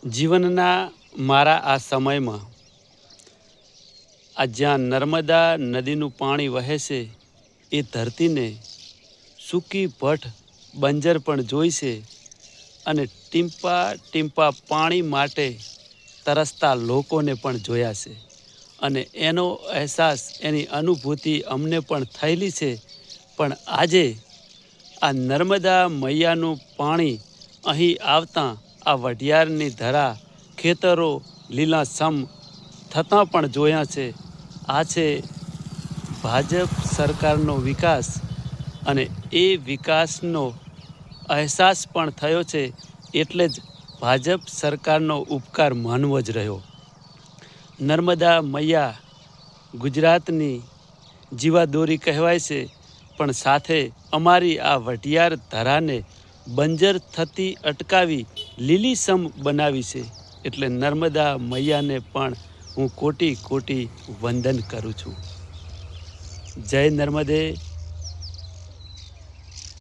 જીવનના મારા આ સમયમાં આ જ્યાં નર્મદા નદીનું પાણી વહે છે એ ધરતીને સૂકી ભઠ બંજર પણ જોઈશે અને ટીમ્પા ટીમ્પા પાણી માટે તરસતા લોકોને પણ જોયા છે અને એનો અહેસાસ એની અનુભૂતિ અમને પણ થયેલી છે. પણ આજે આ નર્મદા મૈયાનું પાણી અહીં આવતાં આ વઢિયારની ધરા ખેતરો લીલાછમ થતાં પણ જોયા છે. આ છે ભાજપ સરકારનો વિકાસ અને એ વિકાસનો અહેસાસ પણ થયો છે. એટલે જ ભાજપ સરકારનો ઉપકાર માનવો જ રહ્યો. નર્મદા મૈયા ગુજરાતની જીવાદોરી કહેવાય છે, પણ સાથે અમારી આ વઢિયાર ધરાને બંજર થતી અટકાવી લીલીછમ બનાવી છે. એટલે નર્મદા મૈયાને પણ હું કોટી કોટી વંદન કરું છું. જય નર્મદે.